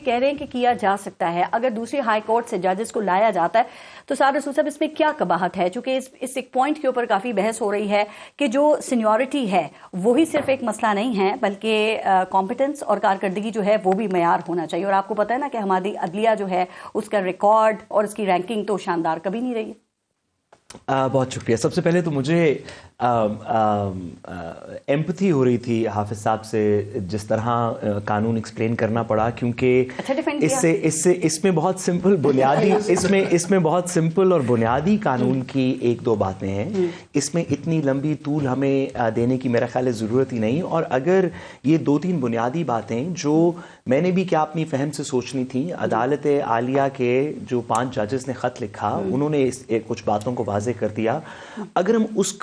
کہہ رہے ہیں کہ کیا جا سکتا ہے. اگر دوسری ہائی کورٹ سے ججز کو لایا جاتا ہے تو صاحب رسول صاحب اس میں کیا قباحت ہے؟ چونکہ اس ایک پوائنٹ کے اوپر کافی بحث ہو رہی ہے کہ جو سینیورٹی ہے وہی صرف ایک مسئلہ نہیں ہے بلکہ کمپیٹنس اور کارکردگی جو ہے وہ بھی معیار ہونا چاہیے. اور آپ کو پتہ ہے نا کہ ہماری عدلیہ جو ہے اس کا ریکارڈ اور اس کی رینکنگ تو شاندار کبھی نہیں رہی. بہت شکریہ. سب سے پہلے تو مجھے ایمپتھی ہو رہی تھی حافظ صاحب سے جس طرح قانون ایکسپلین کرنا پڑا, کیونکہ اس میں بہت سمپل بنیادی اس میں بہت سمپل اور بنیادی قانون کی ایک دو باتیں ہیں. اس میں اتنی لمبی طول ہمیں دینے کی میرا خیال ہے ضرورت ہی نہیں. اور اگر یہ دو تین بنیادی باتیں جو میں نے بھی کیا اپنی فہم سے سوچنی تھی, عدالت عالیہ کے جو 5 ججز نے خط لکھا انہوں نے کچھ باتوں کو واضح کر دیا. اگر ہم اس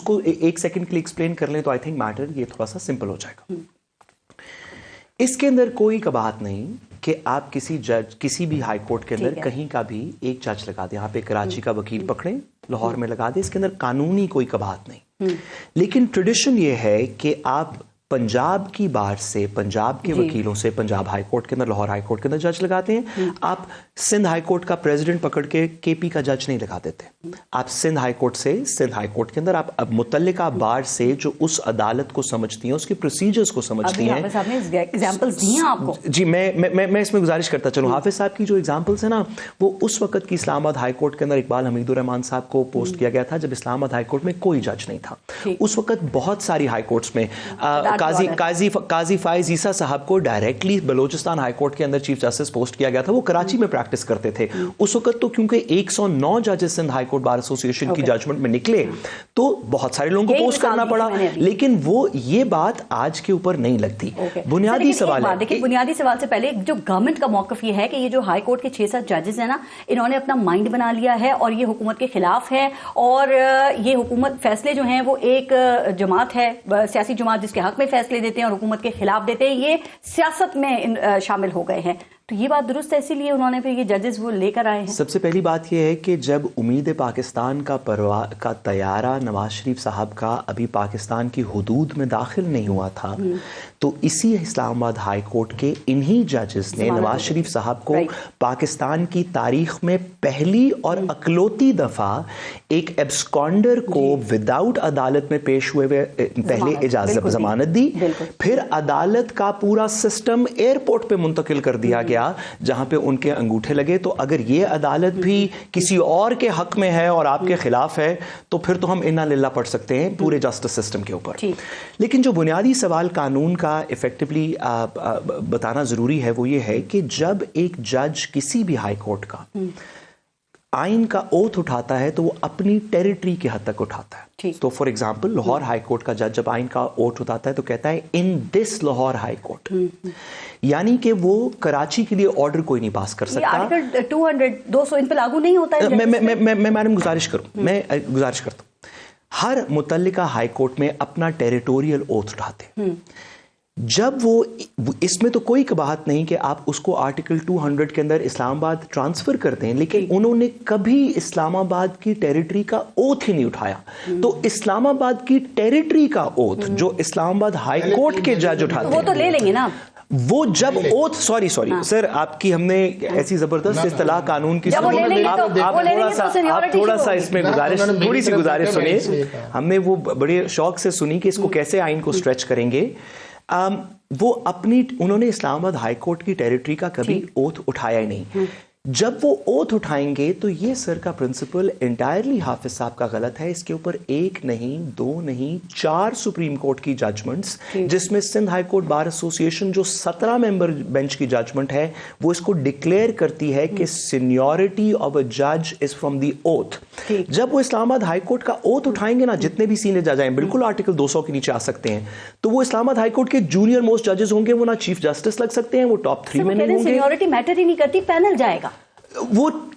کو ایک سیکنڈ کے لیے ایکسپلین کر لیں تو آئی تھنک میٹر یہ تھوڑا سا سمپل ہو جائے گا. اس کے اندر کوئی قباحت نہیں کہ آپ کسی بھی ہائی کورٹ کے اندر کہیں کا بھی ایک جج لگا دیں. آپ ایک کراچی کا وکیل پکڑیں, لاہور میں لگا دیں. اس کے اندر قانونی کوئی قباحت نہیں. لیکن ٹریڈیشن یہ ہے کہ آپ پنجاب کی بار سے, پنجاب کے وکیلوں سے پنجاب ہائی کورٹ کے اندر, لاہور ہائی کورٹ کے اندر جج لگاتے ہیں. آپ سندھ ہائی کورٹ کا پریزیڈنٹ پکڑ کے کے پی کا جج نہیں لگا دیتے. آپ سندھ ہائی کورٹ سے سندھ ہائی کورٹ کے اندر آپ متعلقہ بار سے جو اس عدالت کو سمجھتی ہیں, اس کے پروسیجرز کو سمجھتی ہیں. جی میں اس میں گزارش کرتا چلوں. حافظ صاحب کی جو ایگزامپلس ہیں نا وہ اس وقت کی اسلام آباد ہائی کورٹ کے اندر اقبال حمید الرحمان صاحب کو پوسٹ کیا گیا تھا جب اسلام آباد ہائی کورٹ میں کوئی جج نہیں تھا. اس وقت بہت ساری ہائی کورٹس میں قاضی فائز عیسیٰ صاحب کو ڈائریکٹلی بلوچستان ہائی کورٹ کے اندر چیف جسٹس پوسٹ کیا گیا تھا. وہ کراچی میں پریکٹس کرتے تھے. اس وقت تو کیونکہ 109 ججز سندھ ہائی کورٹ بار ایسوسی ایشن کی ججمنٹ میں نکلے تو بہت سارے لوگوں کو پوسٹ کرنا پڑا. لیکن وہ یہ بات آج کے اوپر نہیں لگتی. بنیادی سوال ہے, دیکھیں بنیادی سوال سے پہلے جو گورنمنٹ کا موقف یہ ہے کہ یہ جو ہائی کورٹ کے 6-7 ججز ہیں نا انہوں نے اپنا مائنڈ بنا لیا ہے اور یہ حکومت کے خلاف ہے. اور یہ حکومت فیصلے جو ہیں وہ ایک جماعت ہے, سیاسی جماعت جس کے حق میں فیصلے دیتے ہیں اور حکومت کے خلاف دیتے ہیں, یہ سیاست میں شامل ہو گئے ہیں. تو یہ بات درست ہے, اسی لیے انہوں نے پھر یہ ججز وہ لے کر آئے ہیں. سب سے پہلی بات یہ ہے کہ جب امید پاکستان کا طیارہ نواز شریف صاحب کا ابھی پاکستان کی حدود میں داخل نہیں ہوا تھا تو اسی اسلام آباد ہائی کورٹ کے انہی ججز نے نواز شریف صاحب کو پاکستان کی تاریخ میں پہلی اور اکلوتی دفعہ ایک ایبسکانڈر کو وداؤٹ عدالت میں پیش ہوئے پہلے اجازت ضمانت دی. پھر عدالت کا پورا سسٹم ایئرپورٹ پہ منتقل کر دیا گیا جہاں پہ ان کے انگوٹھے لگے. تو اگر یہ عدالت بھی کسی اور کے حق میں ہے اور آپ کے خلاف ہے تو پھر تو ہم انا للہ پڑھ سکتے ہیں پورے جسٹس سسٹم کے اوپر. لیکن جو بنیادی سوال قانون کا افیکٹولی بتانا ضروری ہے وہ یہ ہے کہ جب ایک جج کسی بھی ہائی کورٹ کا آئین کا اوتھ اٹھاتا ہے تو وہ اپنی ٹیریٹری کے حد تک اٹھاتا ہے. تو for example Lahore high court کا جج جب آئین کا اوتھ اٹھاتا ہے تو کہتا ہے ان دس لاہور ہائی کورٹ, یعنی کہ وہ کراچی کے لیے آرڈر کوئی نہیں پاس کر سکتا. 200 ان پہ لاگو نہیں ہوتا ہے. میں میڈم گزارش کرتا ہوں ہر متعلقہ ہائی کورٹ میں اپنا ٹیریٹوریل اوتھ اٹھاتے ہیں. جب وہ اس میں تو کوئی قباحت نہیں کہ آپ اس کو آرٹیکل 200 کے اندر اسلام آباد ٹرانسفر کرتے ہیں, لیکن انہوں نے کبھی اسلام آباد کی ٹیریٹری کا اوتھ ہی نہیں اٹھایا. تو اسلام آباد کی ٹیریٹری کا اوتھ جو اسلام آباد ہائی کورٹ کے جج اٹھاتے ہیں وہ تو لے لیں گے نا. وہ جب اوتھ سوری سر آپ کی ہم نے ایسی زبردست اصطلاح قانون کی آپ تھوڑا سا اس میں تھوڑی سی گزارش سنیے. ہم نے وہ بڑے شوق سے سنی کہ اس کو کیسے آئین کو اسٹریچ کریں گے. وہ انہوں نے اسلام آباد ہائی کورٹ کی ٹیریٹری کا کبھی اوتھ اٹھایا ہی نہیں. جب وہ اوتھ اٹھائیں گے تو یہ سر کا پرنسپل انٹائرلی حافظ صاحب کا غلط ہے. اس کے اوپر 1 نہیں 2 نہیں 4 سپریم کورٹ کی ججمنٹس جس میں سندھ ہائی کورٹ بار ایسوسی ایشن جو 17 ممبر بینچ کی ججمنٹ ہے وہ اس کو ڈکلیئر کرتی ہے کہ سینیورٹی آف اے جج از فرام دی اوتھ. جب وہ اسلام آباد ہائی کورٹ کا اوتھ اٹھائیں گے نا, جتنے بھی سینئر جج ہیں بالکل آرٹیکل 200 کے نیچے آ سکتے ہیں, تو وہ اسلام آباد ہائی کورٹ کے جونیئر موسٹ ججز ہوں گے. وہ نہ چیف جسٹس لگ سکتے ہیں, وہ ٹاپ 3 میں نہیں ہوں گے. سینیورٹی میٹر ہی نہیں کرتی, پینل جائے گا. وہ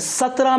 17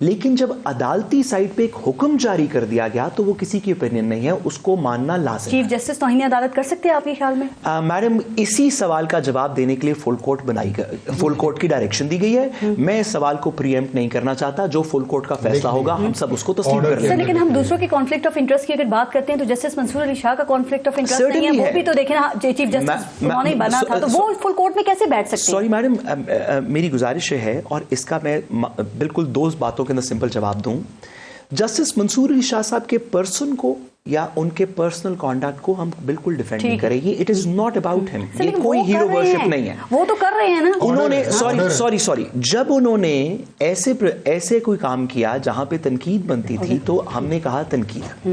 لیکن جب عدالتی سائٹ پہ ایک حکم جاری کر دیا گیا تو وہ کسی کی اوپینین نہیں ہے, اس کو ماننا لازم. چیف جسٹس توہین عدالت کر سکتے ہیں آپ کے خیال میں؟ میڈم اسی سوال کا جواب دینے کے لیے فل کورٹ کی ڈائریکشن دی گئی ہے. میں اس سوال کو پری ایمپٹ نہیں کرنا چاہتا, جو فل کورٹ کا فیصلہ ہوگا ہم سب اس کو تسلیم کر لیں گے. لیکن ہم دوسروں کے کانفلکٹ آف انٹرسٹ کی اگر بات کرتے ہیں تو جسٹس منصور علی شاہ کا کانفلکٹ آف انٹرسٹ نہیں ہے, وہ بھی تو دیکھیں نا, چیف جسٹس انہوں نے بنا تھا, تو وہ فل کورٹ میں کیسے بیٹھ سکتے ہیں؟ سوری میڈم, میری گزارش ہے اور اس کا میں بالکل دو باتوں کے اندر سمپل جواب دوں. جسٹس منصور علی شاہ صاحب کے پرسن کو یا ان کے پرسنل کانڈکٹ کو ہم بالکل ڈیفینڈ نہیں کریں گے. اٹ از ناٹ اباؤٹ ہم, یہ کوئی ہیرو ورشپ نہیں ہے. وہ تو کر رہے ہیں نا. انہوں نے سوری جب انہوں نے ایسے کوئی کام کیا جہاں پہ تنقید بنتی تھی تو ہم نے کہا تنقید,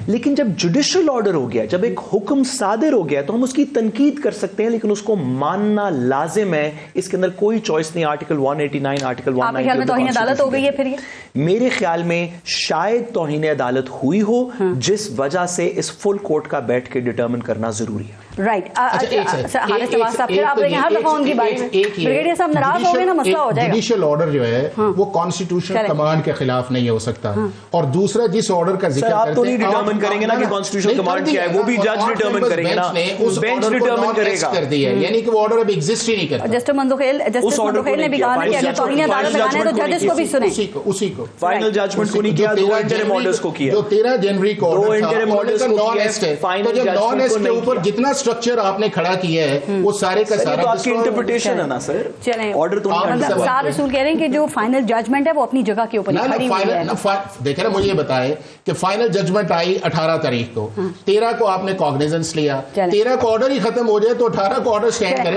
لیکن جب جوڈیشل آرڈر ہو گیا, جب ایک حکم صادر ہو گیا تو ہم اس کی تنقید کر سکتے ہیں, لیکن اس کو ماننا لازم ہے. اس کے اندر کوئی چوائس نہیں. آرٹیکل 189 آرٹیکل 190 آپ کے خیال میں توہین عدالت ہو گئی ہے؟ پھر میرے خیال میں شاید توہین عدالت ہوئی ہو, جس وجہ سے اس فل کورٹ کا بیٹھ کے ڈٹرمن کرنا ضروری ہے. رائٹ. جوڈیشل آرڈر جو ہے وہ کانسٹیٹیوشنل کمانڈ کے خلاف نہیں ہو سکتا. اور دوسرا جس آرڈر کا ذکر آپ تو نہیں ڈٹرمن کریں گے نا کہ کانسٹیٹیوشنل کمانڈ کیا ہے, وہ بھی جج ڈٹرمن کریں گے نا, بینچ ڈٹرمن کرے گا. یعنی کہ وہ آرڈر اب ایگزسٹ ہی نہیں کرتا. جسٹس منتخیل نے بھی کہا کہ اگر توہین عدالت لگانا ہے تو ججز کو بھی سنیں. اسی کو فائنل ججمنٹ کو نہیں کیا, دو انٹرم آرڈرز کو کیا. جو 13 جنوری کو دو انٹرم آرڈرز کو کیا, فائنل ججمنٹ کے اوپر جتنا اسٹرکچر آپ نے کھڑا کیا ہے وہ سارے کا سارا آپ کی انٹرپریٹیشن ہے نا سر. چلیں آرڈر تو سار رسول کہہ رہے ہیں کہ جو فائنل ججمنٹ ہے وہ اپنی جگہ کے اوپر کھڑی ہوئی ہے. دیکھیں نا, مجھے یہ بتائیں کہ فائنل ججمنٹ آئی 18 تاریخ کو, 13 کو آپ نے کاگنیزنس لیا, 13 کو آرڈر ہی ختم ہو جائے تو 18 کو آرڈر اسٹینڈ کرے.